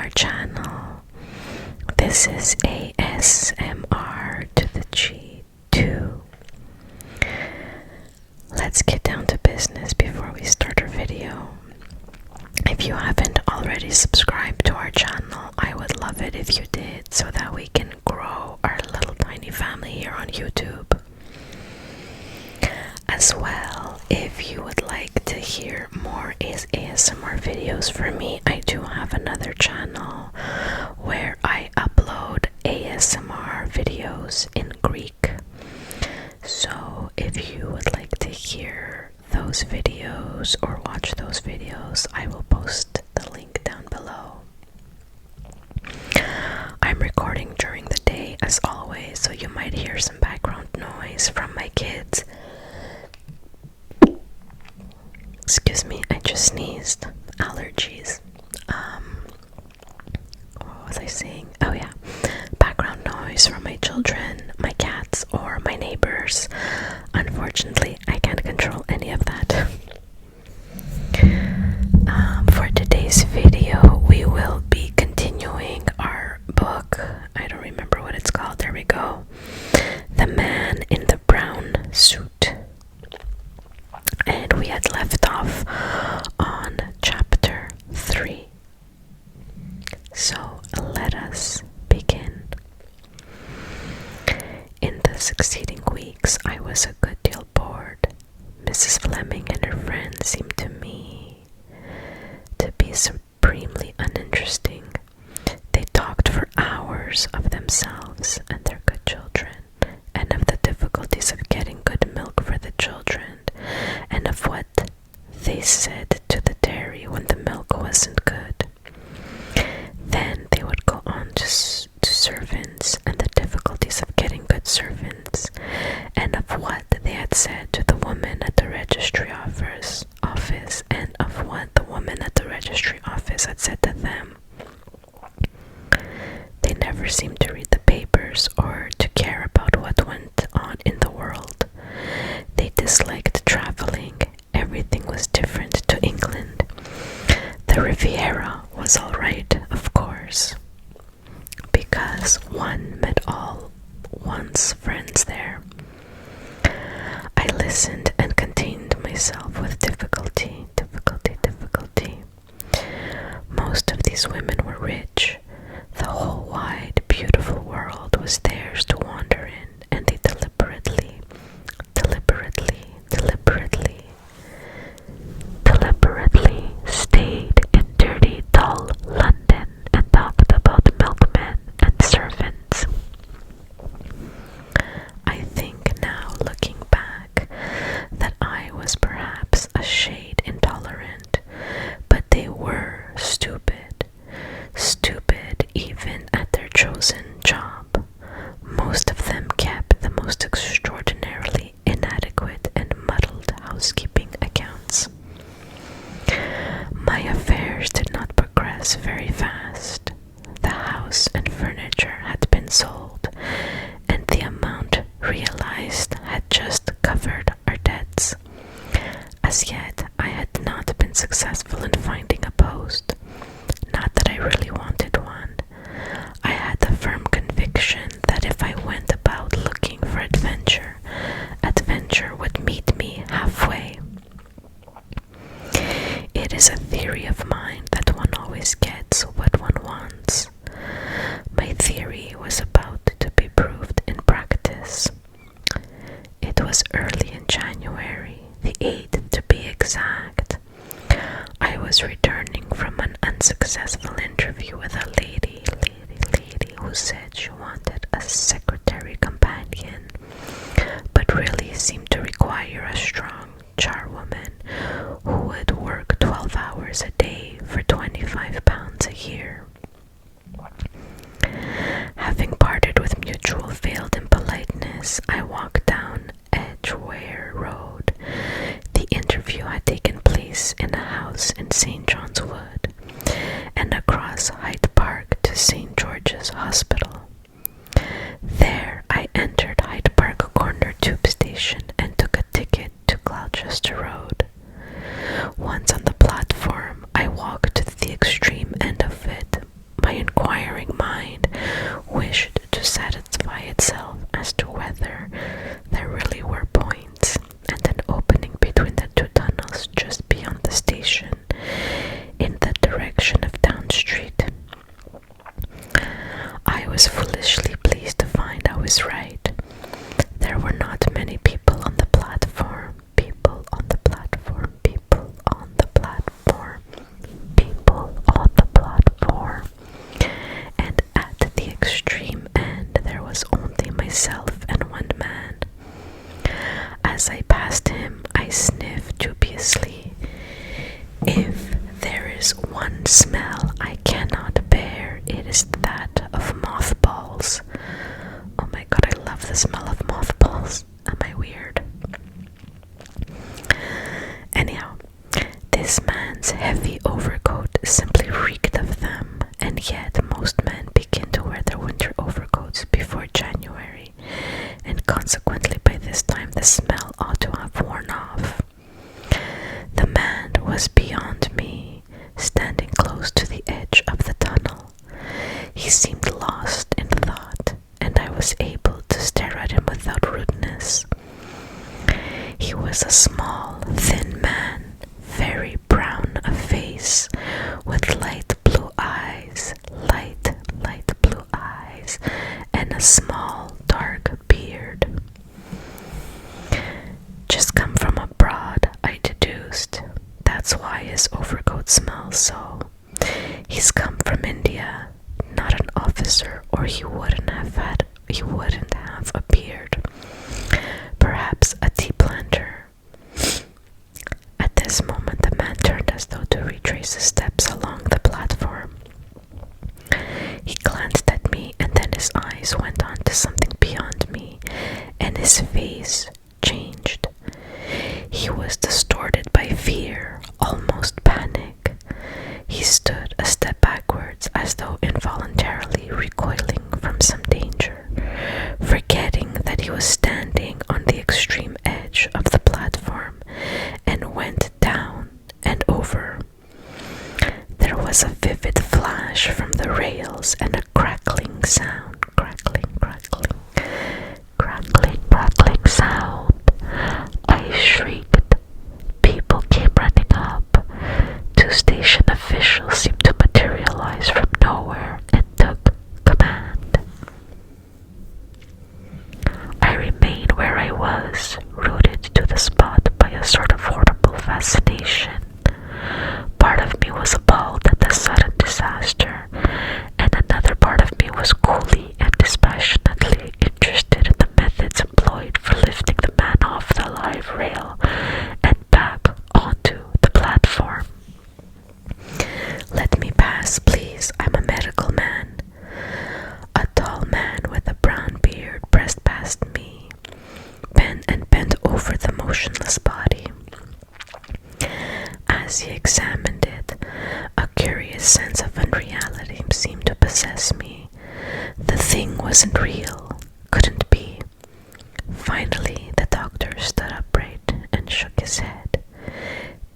our channel. This is ASMR to the G2. Let's get down to business before we start our video. If you haven't already subscribed to our channel, I would love it if you did so that we can grow our little tiny family here on YouTube. As well, if you would like to hear more ASMR videos from me, I do have another channel where I upload ASMR videos in Greek. So if you would like to hear those videos or watch those videos, I will post the link down below. I'm recording during the day as always, so you might hear some background noise from my kids. Excuse me, I just sneezed. Allergies. What was I saying? Oh yeah, background noise from my children, my cats, or my neighbors. Unfortunately, I can't control any of that. For today's video, we will be continuing our book. I don't remember what it's called. There we go. The Man in the Brown Suit. And we had left off on chapter 3. So let us begin. In the succeeding weeks, I was a good deal bored. Mrs. Fleming and her friends seemed to me to be supremely uninteresting. They talked for hours of themselves and their good children, and of the difficulties of getting good milk for the children, and of what they said to the dairy when the milk wasn't good. Then they would go on to servants and the difficulties of getting good servants, and of what they had said to the woman at the registry office, and of what the woman at the registry office had said to them. They never seemed to read the papers or to care about what went on in the world. They disliked traveling. Everything was different to England. The Riviera was all right, of course, because one met all one's friends there. I listened and contained myself with difficulty. Most of these women were rich. The whole wide, beautiful world was theirs to wander in, and they deliberately stayed in dirty, dull London and talked about milkmen and servants. I think now, looking back, that I was perhaps a shade intolerant, but they were stupid even at their chosen job. Most of them kept the most extraordinarily inadequate and muddled housekeeping accounts. My affairs did not progress very fast. The house and furniture had been sold, and the amount realized had just covered our debts. As yet, I had not been successful in finding a post. Not that I really wanted one. I had the firm conviction that if I went about looking for adventure, adventure would meet me halfway. It is a theory of mine that one always gets what one wants. My theory was about to be proved in practice. It was early in January, the 8th to be exact. I was returning from an unsuccessful interview with a lady who said she wanted a secretary companion, but really seemed to require a strong charwoman who would work 12 hours a day for £25 a year. Having parted with mutual failed in politeness, I walked down Edgware Road. The interview had taken place in a house in St. John's Wood, and across Hyde Park to St. George's Hospital. he wouldn't have appeared. Perhaps a tea planter. At this moment the man turned as though to retrace his steps along the platform. He glanced at me, and then his eyes went on to something beyond me, and his face changed. He was distorted by fear, almost panic. He stood a step backwards as though involuntarily recoiling from some danger, forgetting that he was standing on the extreme edge of the platform, and went down and over. There was a vivid flash from the rails and a crackling sound. Crackling sound. I shrieked. People came running up. Two station officials seemed to materialize from nowhere and took command. I remained where I was, rooted to the spot by a sort of horrible fascination. Part of me was appalled at the sudden disaster, and another part of me was coolly and dispassionately interested in the methods employed for lifting the man off the live rail and back onto the platform. "Let me pass, please. I'm a medical man." A tall man with a brown beard pressed past me, bent over the motionless body. As he examined it, a curious sense of unreality seemed to possess me. The thing wasn't real, couldn't be. Finally, the doctor stood upright and shook his head.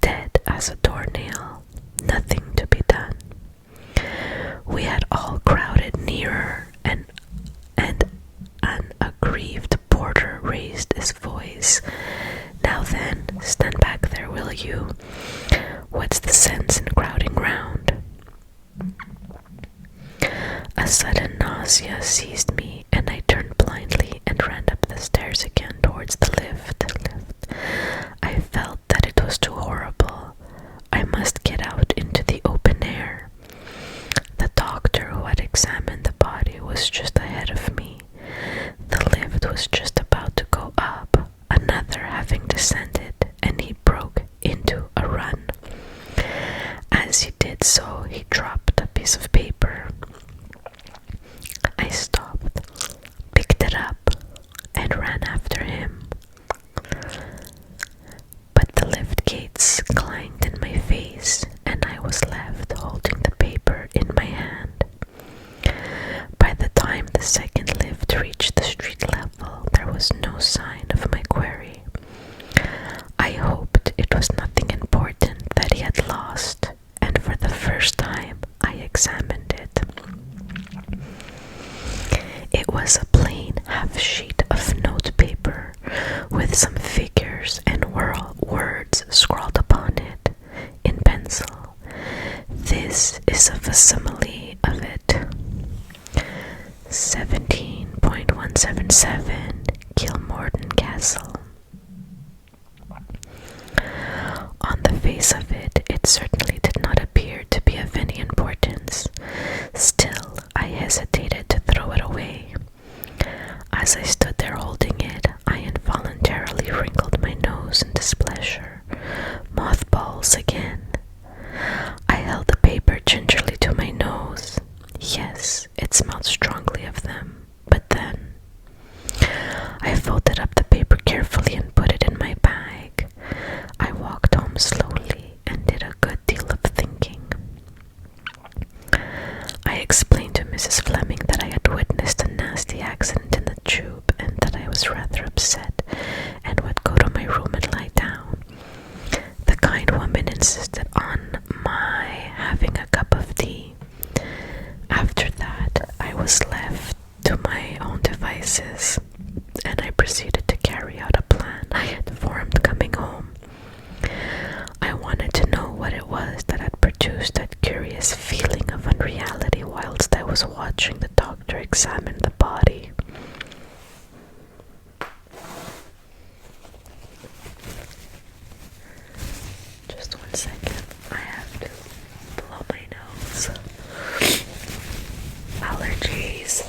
Dead as a doornail, nothing to be done. We had all crowded nearer, and an aggrieved porter raised his voice. "Now then, stand back there, will you? What's the sense in crowding round?" A sudden nausea seized me, and I turned blindly and ran up the stairs again towards the lift. I felt that it was too horrible. I must get out into the open air. The doctor who had examined the body was just ahead of me. The lift was just about to go up, another having descended, and he broke into a run. As he did so, he dropped a piece of paper. I stopped, picked it up, and ran after him. But the lift gates clanged in my face, and I was left holding the paper in my hand. By the time the second lift reached the street level, there was no sign of my quarry. I hoped it was nothing important that he had lost, and for the first time I examined it. It was a plain half-sheet of notepaper with some figures and words scrawled upon it in pencil. This is a facsimile of it. 17.177 Kilmorden Castle. On the face of it, it certainly did not appear to be of any importance. Still, I hesitated to throw it away. As I stood there holding it, I involuntarily wrinkled my nose in displeasure. Mothballs again. I held the paper gingerly to my nose. Yes, it smelled strongly of them, but then I folded up the paper carefully and put it in my bag. I walked home slowly and did a good deal of thinking. I explained to Mrs. Fleming that I had witnessed a nasty accident in the tube and that I was rather upset and would go to my room and lie down. The kind woman insisted on my having a cup of tea. After that, I was left to my own devices, and I proceeded to carry out a plan I had formed coming home. I wanted to know what it was that had produced that curious feeling of unreality whilst I was watching the doctor examine the body. Just 1 second, I have to blow my nose. Allergies.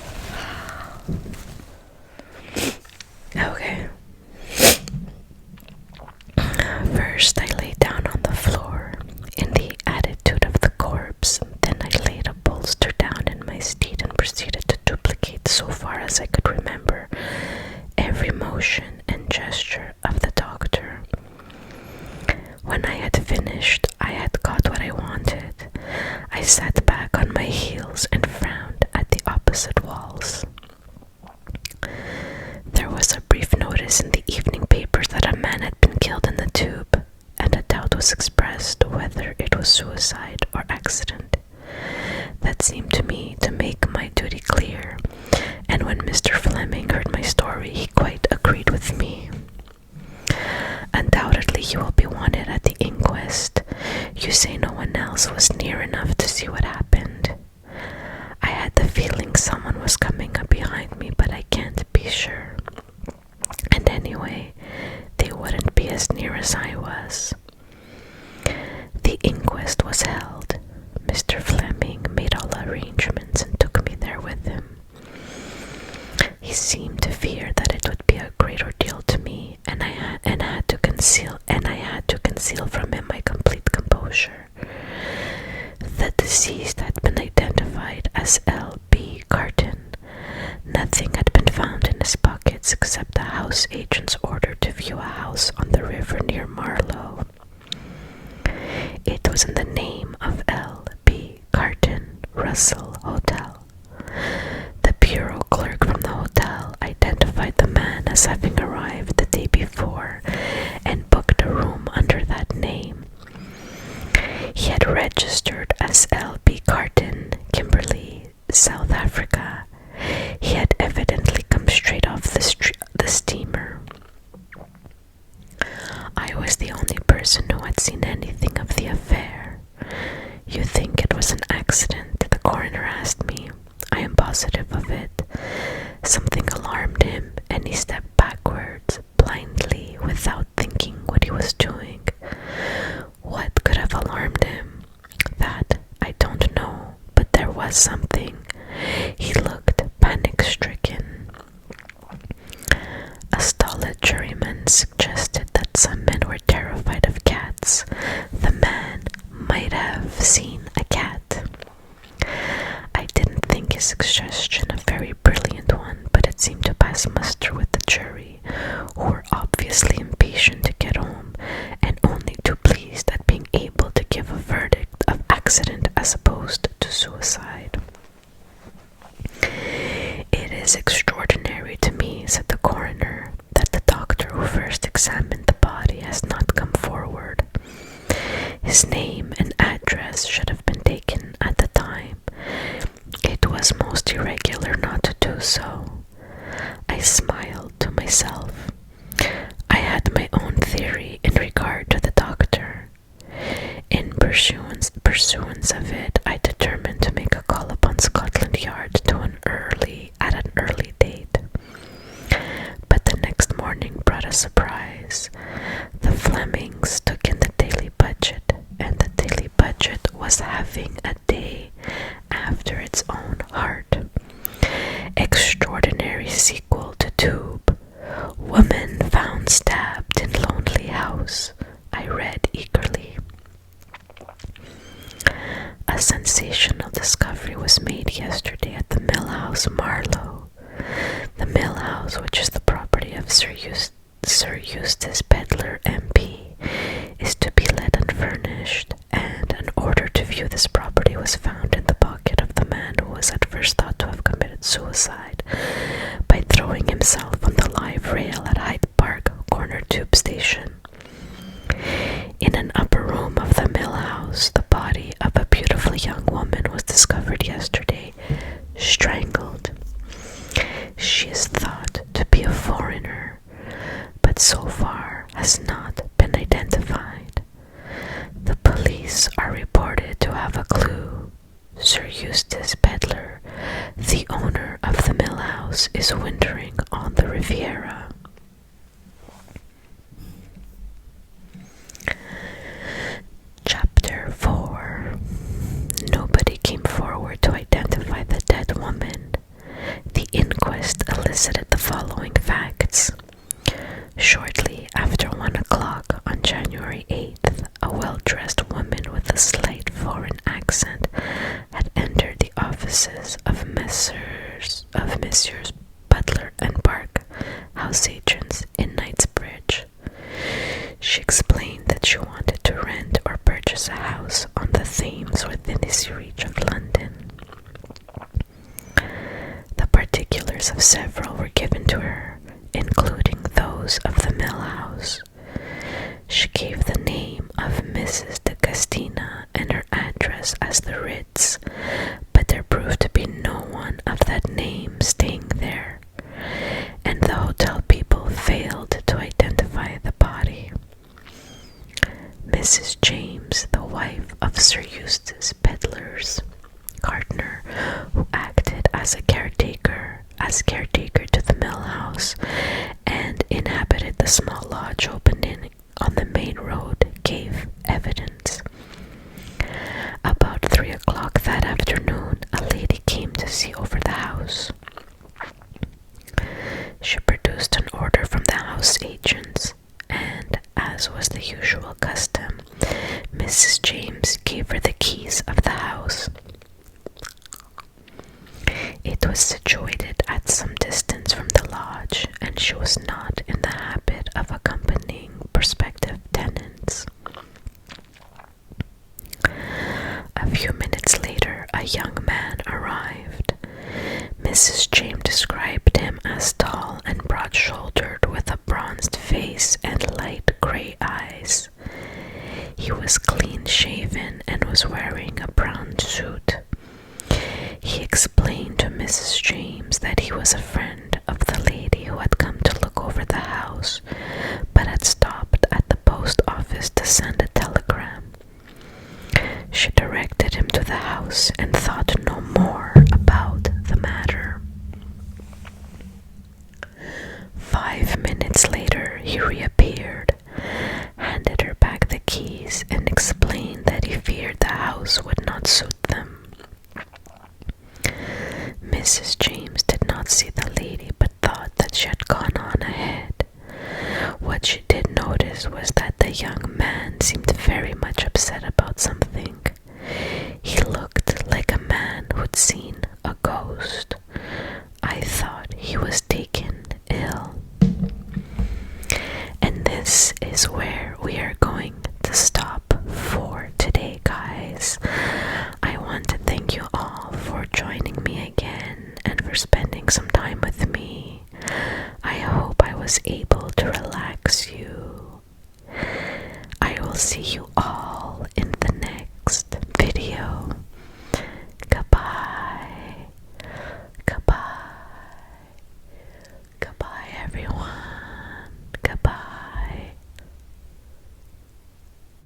seemed to me to make my duty clear, and when Mr. Fleming heard my story, he quite agreed with me. Undoubtedly, you will be wanted at the inquest. You say no one else was near enough to see what happened. I had the feeling someone was coming up behind me, but I can't be sure. And anyway, they wouldn't be as near as I was. The inquest was held. Mr. Fleming made all arrangements and took me there with him. He seemed to fear that it would be a great ordeal to me, and I had to conceal from him my complete composure. The deceased had been identified as L.B. Carton. Nothing had been found in his pockets except the house agent's order to view a house on the river near Marlow. It was in the name of L.B. Carton, Russell Hotel. The bureau clerk from the hotel identified the man as having arrived the day before and booked a room under that name. He had registered as L.B. Carton, Kimberley, South Africa. He had evidently come straight off the steamer. I was the only person who had seen anything of the affair. You think it was an accident? The coroner asked me. I am positive of it. Something alarmed him, and he stepped backwards, blindly, without thinking what he was doing. What could have alarmed him? That I don't know, but there was something. He looked panic-stricken. A stolid juryman suggested that some men were terrified of cats. The man might have seen a cat. I didn't think his suggestion a very brilliant one, but it seemed to pass muster with the jury, who were obviously impatient to get home and only too pleased at being able to give a verdict of accident as opposed to suicide. It is extraordinary to me, said the coroner, that the doctor who first examined the body has not come forward. His name and address should have been taken at the time. It was most irregular not to do so. I smiled to myself. I had my own theory in regard to the doctor. In pursuance of it, I determined to make a call upon Scotland Yard at an early date. But the next morning brought a surprise. The Flemings took in the daily budget, and the daily budget was having a day after its own heart. Extraordinary sequel to Tube. Woman found stabbed in lonely house. I read eagerly. A sensational discovery was made yesterday at the Mill House, Marlow. The Mill House, which is the property of Sir Eustace Pedler, MP, is to be let unfurnished, and an order to view this property was found in the pocket of the man who was at first thought to have committed suicide by throwing himself on the live rail at Hyde Park Corner Tube Station. In an upper room of the Mill House, the body of a beautiful young woman was discovered yesterday, strangled. She is thought to be a foreigner, but so far has not been identified. The police are reported to have a clue. Sir Eustace Pedler, the owner of the Mill House, is wintering on the Riviera. Chapter 4. Nobody came forward to identify the dead woman. The inquest elicited the following facts. Shortly after 1 o'clock on January 8th, a well-dressed woman with a slight foreign accent had entered the offices of Messrs. Butler and Park, house agents in Knightsbridge. She explained that she wanted to rent or purchase a house on the Thames within easy reach of London. The particulars of several were given to her, including those of the Mill House. She gave the name of Mrs. de Castina and her address as the Ritz, but there as caretaker to the mill house and inhabited the small lodge opened in on the main road, gave evidence. About 3 o'clock that afternoon, a lady came to see over the house. She produced an order from the house agents, and, as was the usual custom, Mrs. James gave her the keys of the house. It was situated at some distance from the lodge, and she was not in the habit of accompanying prospective tenants. A few minutes later, a young man arrived. Mrs. James described him as tall and broad-shouldered, with a bronzed face and light gray eyes. He was clean-shaven and was wearing a brown suit. He explained to Mrs. James that he was a friend of the lady who had come to look over the house, but had stopped at the post office to send a telegram. She directed him to the house and thought no more about the matter. 5 minutes later, he reappeared, handed her back the keys, and explained that he feared the house would not suit them. Mrs. James did not see the lady, but thought that she had gone on ahead. What she did notice was that the young man seemed very much upset about something. He looked like a man who'd seen a ghost. I thought he was taken ill. And this is where we are going to stop for today, guys. I want to thank you all for joining me again and for spending some time with me. I hope I was able to relax you. I will see you